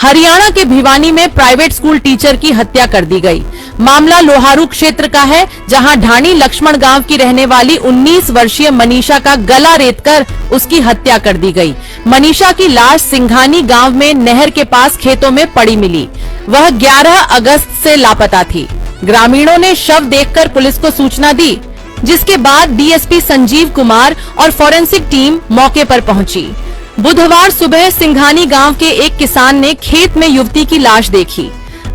हरियाणा के भिवानी में private school teacher की हत्या कर दी गई। मामला लोहारू क्षेत्र का है, जहां ढाणी लक्ष्मण गांव की रहने वाली 19 वर्षीय मनीषा का गला रेतकर उसकी हत्या कर दी गई। मनीषा की लाश सिंघानी गांव में नहर के पास खेतों में पड़ी मिली। वह 11 अगस्त से लापता थी। ग्रामीणों ने शव देखकर पुलिस को सूचना दी, जिसके बाद डीएसपी संजीव कुमार और फोरेंसिक टीम मौके पर पहुंची। बुधवार सुबह सिंघानी गांव के एक किसान ने खेत में युवती की लाश देखी।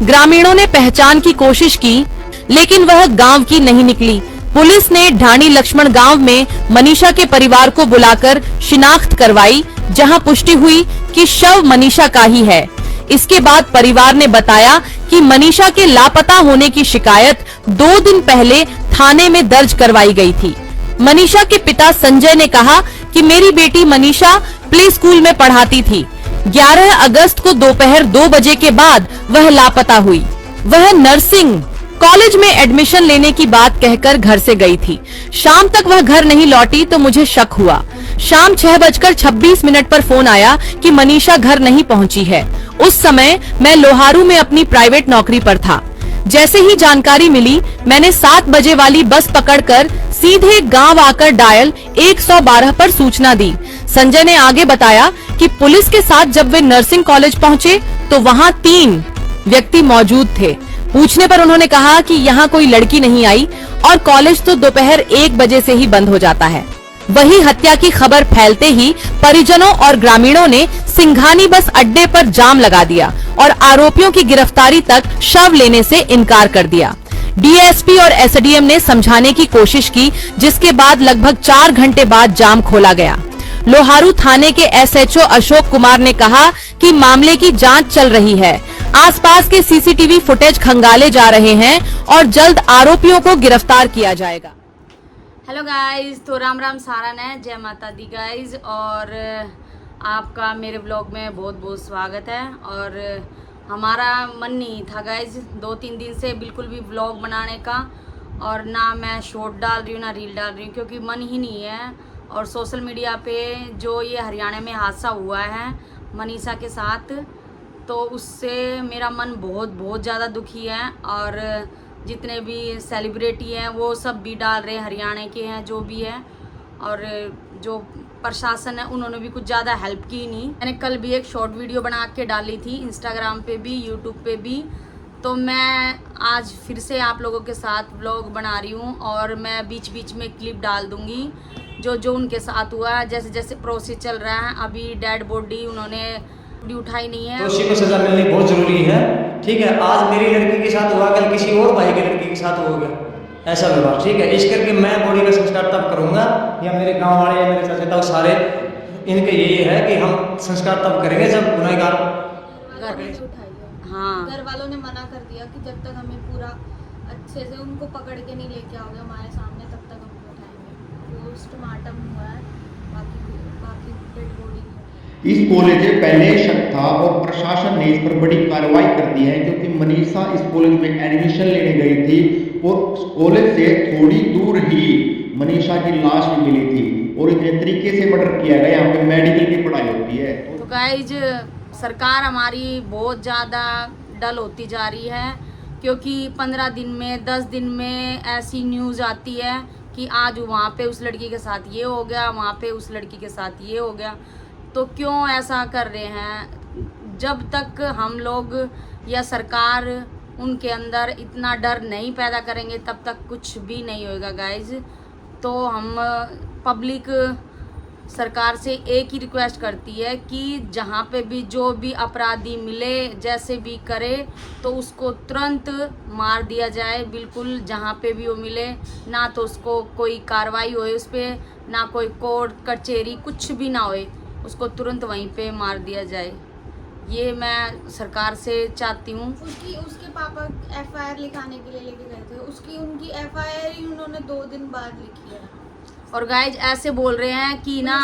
ग्रामीणों ने पहचान की कोशिश की, लेकिन वह गांव की नहीं निकली। पुलिस ने ढाणी लक्ष्मण गांव में मनीषा के परिवार को बुलाकर शिनाख्त करवाई, जहां पुष्टि हुई कि शव मनीषा का ही है। इसके बाद परिवार ने बताया कि मनीषा के लापता होने की शिकायत 2 दिन पहले थाने में दर्ज करवाई गई थी। मनीषा के पिता संजय ने कहा कि मेरी बेटी मनीषा प्ले स्कूल में पढ़ाती थी। 11 अगस्त को दोपहर 2 बजे के बाद वह लापता हुई। वह नर्सिंग कॉलेज में एडमिशन लेने की बात कहकर घर से गई थी। शाम तक वह घर नहीं लौटी तो मुझे शक हुआ। शाम 6:26 पर फोन आया कि मनीषा घर नहीं पहुंची है। उस समय मैं लोहारू में अपनी प्राइवेट नौकरी पर था। जैसे ही जानकारी मिली, मैंने 7 बजे वाली बस पकड़कर सीधे गांव आकर डायल 112 पर सूचना दी। संजय ने आगे बताया कि पुलिस के साथ जब वे नर्सिंग कॉलेज पहुंचे तो वहां 3 व्यक्ति मौजूद थे। पूछने पर उन्होंने कहा कि यहाँ कोई लड़की नहीं आई और कॉलेज तो दोपहर 1 बजे से ही बंद हो जाता है। वही हत्या की खबर फैलते ही परिजनों और ग्रामीणों ने सिंघानी बस अड्डे पर जाम लगा दिया और आरोपियों की गिरफ्तारी तक शव लेने से इनकार कर दिया। डीएसपी और एसडीएम ने समझाने की कोशिश की, जिसके बाद लगभग 4 घंटे बाद जाम खोला गया। लोहारू थाने के एसएचओ अशोक कुमार ने कहा कि मामले की जांच चल रही है। आसपास के सीसीटीवी फुटेज खंगाले जा रहे हैं और जल्द आरोपियों को गिरफ्तार किया जाएगा। हेलो गाइस, तो राम राम सारन है, जय माता दी गाइस। और आपका मेरे ब्लॉग में बहुत बहुत स्वागत है। और हमारा मन नहीं था गाइस 2-3 दिन से बिल्कुल भी ब्लॉग बनाने का, और ना मैं शॉर्ट डाल रही हूँ ना रील डाल रही हूँ, क्योंकि मन ही नहीं है। और सोशल मीडिया पे जो ये हरियाणा में हादसा हुआ है मनीषा के साथ, तो उससे मेरा मन बहुत ज़्यादा दुखी है। और जितने भी सेलिब्रिटी हैं वो सब भी डाल रहे हैं, हरियाणा के हैं जो भी है। और जो प्रशासन है उन्होंने भी कुछ ज़्यादा हेल्प की नहीं। मैंने कल भी एक शॉर्ट वीडियो बना के डाली थी इंस्टाग्राम पे भी, यूट्यूब पे भी। तो मैं आज फिर से आप लोगों के साथ व्लॉग बना रही हूँ, और मैं बीच बीच में क्लिप डाल दूँगी जो उनके साथ हुआ है। जैसे जैसे प्रोसेस चल रहा है, अभी डेड बॉडी उन्होंने उठाई नहीं है। दोषी को सजा मिलनी बहुत जरूरी है। ठीक है, आज मेरी लड़की के साथ हुआ, कल किसी और भाई की लड़की के साथ होगा ऐसा व्यवहार। ठीक है, इस करके मैं बॉडी का संस्कार तब करूंगा, या मेरे गांव वाले या मेरे चाचा ताऊ सारे इनके यही है कि हम संस्कार तब करेंगे जब गुनहगार। हाँ, घर वालों ने मना कर दिया कि जब तक हमें पूरा अच्छे से उनको पकड़ के नहीं लेके आओगे हमारे सामने, तब तक हम उठाएंगे। पोस्टमार्टम हुआ है, बाकी डेड बॉडी। इस कॉलेज में पहले शक था और प्रशासन ने इस पर बड़ी कार्रवाई कर दी है, क्योंकि मनीषा इस कॉलेज में एडमिशन लेने गई थी और उस कॉलेज से थोड़ी दूर ही मनीषा की लाश भी मिली थी। और इतने तरीके से मर्डर किया गया, यहाँ पे मेडिकल की पढ़ाई होती है। तो गाइज सरकार हमारी बहुत ज़्यादा डल होती जा रही है, क्योंकि 15 दिन में 10 दिन में ऐसी न्यूज़ आती है कि आज वहाँ पे उस लड़की के साथ ये हो गया, वहाँ पे उस लड़की के साथ ये हो गया। तो क्यों ऐसा कर रहे हैं? जब तक हम लोग या सरकार उनके अंदर इतना डर नहीं पैदा करेंगे तब तक कुछ भी नहीं होएगा गाइज। तो हम पब्लिक सरकार से एक ही रिक्वेस्ट करती है कि जहाँ पे भी जो भी अपराधी मिले, जैसे भी करे, तो उसको तुरंत मार दिया जाए। बिल्कुल जहाँ पे भी वो मिले, ना तो उसको कोई कार्रवाई होए उस पर, ना कोई कोर्ट कचहरी कुछ भी ना होए, उसको तुरंत वहीं पे मार दिया जाए। ये मैं सरकार से चाहती हूँ। उसके पापा एफआईआर लिखाने के लिए लेके गए थे, उनकी एफआईआर ही उन्होंने 2 दिन बाद लिखी है। और गाइज ऐसे बोल रहे हैं कि ना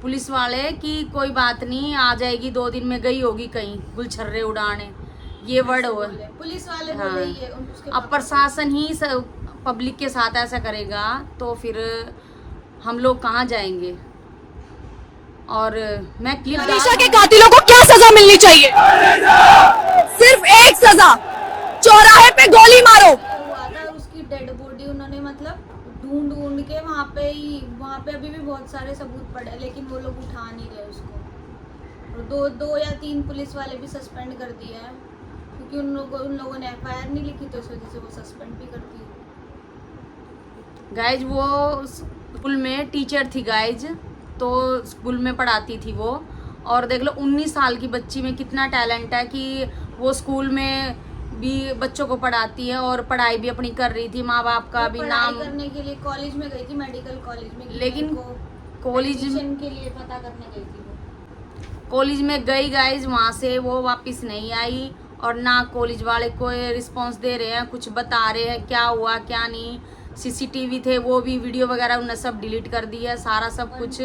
पुलिस वाले कि कोई बात नहीं, आ जाएगी 2 दिन में, गई होगी कहीं गुलछर्रे उड़ाने, ये वर्ड हो। पुलिस वाले हाँ। बोले ये अब प्रशासन ही पब्लिक के साथ ऐसा करेगा तो फिर हम लोग कहाँ जाएंगे? और मैं क्लिप मनीषा के कातिलों को क्या सजा मिलनी चाहिए? सबूत पड़े, लेकिन वो लोग उठा नहीं रहे उसको। और दो या तीन पुलिस वाले भी सस्पेंड कर दिए हैं, क्योंकि उन लोगों ने FIR नहीं लिखी, तो इस वजह से वो सस्पेंड भी कर दिए। गाइज वो स्कूल में टीचर थी गाइज, तो स्कूल में पढ़ाती थी वो। और देख लो 19 साल की बच्ची में कितना टैलेंट है कि वो स्कूल में भी बच्चों को पढ़ाती है और पढ़ाई भी अपनी कर रही थी, माँ बाप का भी नाम करने के लिए कॉलेज में गई थी, मेडिकल कॉलेज में, लेकिन कॉलेज के लिए पता करने गई थी वो। कॉलेज में गई गाइज, वहाँ से वो वापस नहीं आई और ना कॉलेज वाले कोई रिस्पांस दे रहे हैं, कुछ बता रहे हैं क्या हुआ क्या नहीं। CCTV थे वो भी वीडियो वगैरह उन्होंने सब डिलीट कर दिया, सारा सब कुछ।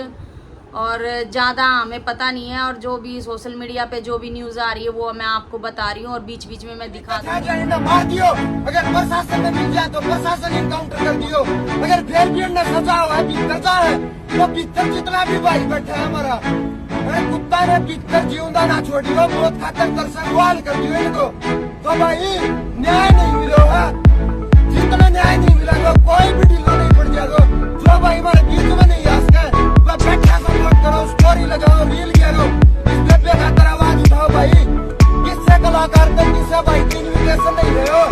और ज़्यादा हमें पता नहीं है, और जो भी सोशल मीडिया पे जो भी न्यूज़ आ रही है वो मैं आपको बता रही हूँ और बीच बीच में मैं दिखा दूँ। मार दियो, अगर प्रशासन ने मिल जाए तो प्रशासन इनकाउंटर कर दियो, अगर ग्रेजुएट ने सजा हुआ है भीतर है तो भीतर जितना भी भाई बैठा है हमारा, अरे कुत्ता ने भीतर जीवंदा ना छोड़ियो, बहुत खातर दर्शन वाल कर दियो इनको, तो भाई न्याय नहीं मिलो है। जितना न्याय नहीं मिला तो कोई भी ढीला नहीं पड़ जाएगा। जो भाई हमारे बीच में नहीं आ सके वह बैठा सपोर्ट करो, स्टोरी लगाओ, रील करो, इस पे खातर आवाज उठाओ भाई। किससे कलाकार तक किससे भाई की इन्विटेशन नहीं रहे हो,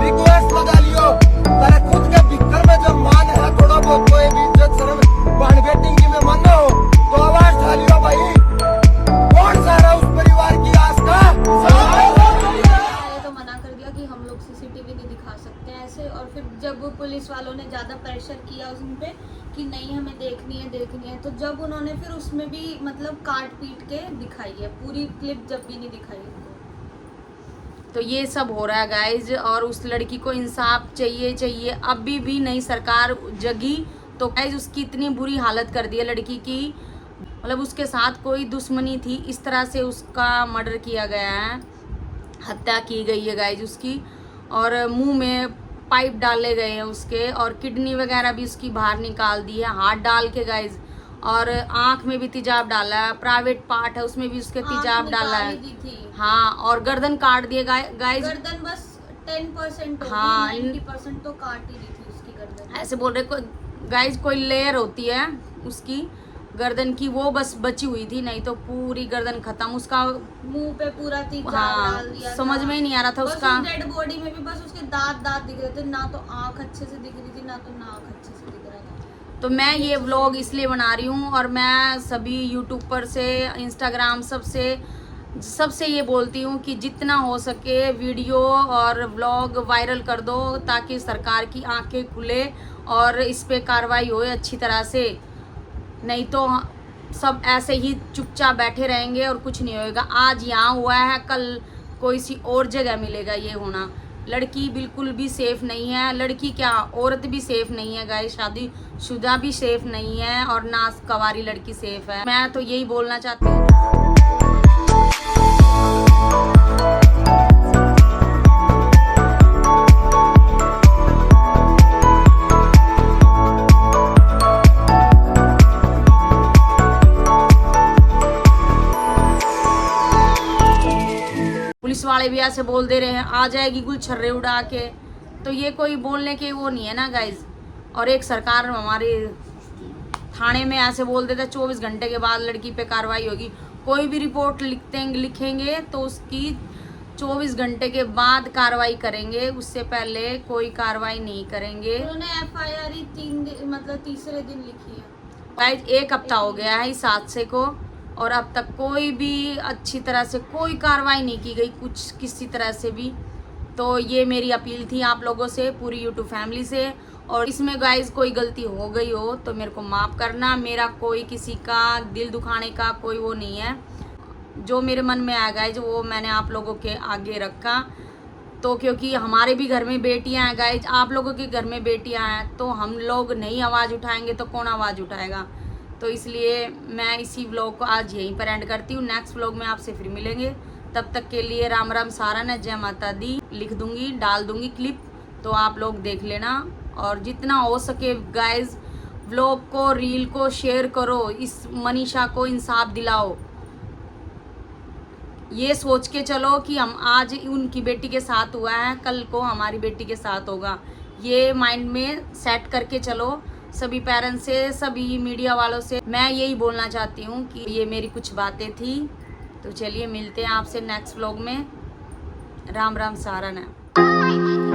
रिक्वेस्ट लगा लियो, तेरे खुद के भीतर में जो मान है थोड़ा बहुत कोई भी इज्जत शर्म बहन बेटी की में मन हो तो आवाज उठा लियो भाई। कौन सा रहा उस परिवार की आस का? तो मना कर दिया कि हम लोग CCTV नहीं दिखा सकते ऐसे। और फिर जब पुलिस वालों ने ज़्यादा प्रेशर किया उन पे कि नहीं हमें देखनी है, तो जब उन्होंने फिर उसमें भी मतलब काट पीट के दिखाई है, पूरी क्लिप जब भी नहीं दिखाई उनको। तो ये सब हो रहा है गाइज, और उस लड़की को इंसाफ चाहिए। अभी भी नहीं सरकार जगी, तो गाइज उसकी इतनी बुरी हालत कर दी है लड़की की, मतलब उसके साथ कोई दुश्मनी थी, इस तरह से उसका मर्डर किया गया है, हत्या की गई है गाइज उसकी। और मुंह में पाइप डाले गए हैं उसके, और किडनी वगैरह भी उसकी बाहर निकाल दी है हाथ डाल के गाइज। और आंख में भी तेजाब डाला है, प्राइवेट पार्ट है उसमें भी उसके तेजाब डाला है। हाँ, और गर्दन काट दिए गाइज। गर्दन बस 10% होगी, हाँ, 90% तो काट ही दी थी उसकी गर्दन। ऐसे बोल रहे गाइज, कोई लेयर होती है उसकी गर्दन की, वो बस बची हुई थी, नहीं तो पूरी गर्दन खत्म। उसका मुंह पे पूरा तेजाब डाल दिया, समझ में ही नहीं आ रहा था उसका। डेड बॉडी में भी बस उसके दांत दिख रहे थे, ना तो आंख अच्छे से दिख रही थी, ना तो नाक अच्छे से दिख रहा था। तो मैं ये व्लॉग इसलिए बना रही हूँ, और मैं सभी यूट्यूबर से, इंस्टाग्राम सबसे ये बोलती हूँ कि जितना हो सके वीडियो और व्लॉग वायरल कर दो, ताकि सरकार की आंखें खुले और इस पे कार्रवाई हो अच्छी तरह से। नहीं तो सब ऐसे ही चुपचाप बैठे रहेंगे और कुछ नहीं होएगा। आज यहाँ हुआ है, कल कोई सी और जगह मिलेगा ये होना। लड़की बिल्कुल भी सेफ नहीं है, लड़की क्या औरत भी सेफ नहीं है गाइस, शादीशुदा भी सेफ नहीं है, और ना कवारी लड़की सेफ है। मैं तो यही बोलना चाहती हूँ। पुलिस वाले भी ऐसे बोल दे रहे हैं आ जाएगी गुलछर्रे उड़ा के, तो ये कोई बोलने के वो नहीं है ना गाइज। और एक सरकार हमारे थाने में ऐसे बोल देता 24 घंटे के बाद लड़की पे कार्रवाई होगी। कोई भी रिपोर्ट लिखेंगे तो उसकी 24 घंटे के बाद कार्रवाई करेंगे, उससे पहले कोई कार्रवाई नहीं करेंगे। उन्होंने FIR ही 3 दिन मतलब तीसरे दिन लिखी है गाइज। 1 हफ्ता हो गया है इस हादसे को, और अब तक कोई भी अच्छी तरह से कोई कार्रवाई नहीं की गई कुछ किसी तरह से भी। तो ये मेरी अपील थी आप लोगों से, पूरी यूट्यूब फैमिली से। और इसमें गाइज कोई गलती हो गई हो तो मेरे को माफ़ करना, मेरा कोई किसी का दिल दुखाने का कोई वो नहीं है। जो मेरे मन में आया गाइज वो मैंने आप लोगों के आगे रखा। तो क्योंकि हमारे भी घर में बेटियां हैं गाइज, आप लोगों के घर में बेटियां हैं, तो हम लोग नहीं आवाज़ उठाएंगे तो कौन आवाज़ उठाएगा। तो इसलिए मैं इसी व्लॉग को आज यहीं पर एंड करती हूँ। नेक्स्ट व्लॉग में आपसे फिर मिलेंगे, तब तक के लिए राम राम सारा ने जय माता दी लिख दूंगी, डाल दूंगी क्लिप, तो आप लोग देख लेना। और जितना हो सके गाइज व्लॉग को, रील को शेयर करो, इस मनीषा को इंसाफ दिलाओ। ये सोच के चलो कि हम आज उनकी बेटी के साथ हुआ है, कल को हमारी बेटी के साथ होगा। ये माइंड में सेट करके चलो, सभी पेरेंट्स से, सभी मीडिया वालों से मैं यही बोलना चाहती हूँ कि ये मेरी कुछ बातें थी। तो चलिए मिलते हैं आपसे नेक्स्ट व्लॉग में। राम राम, सहारा ने।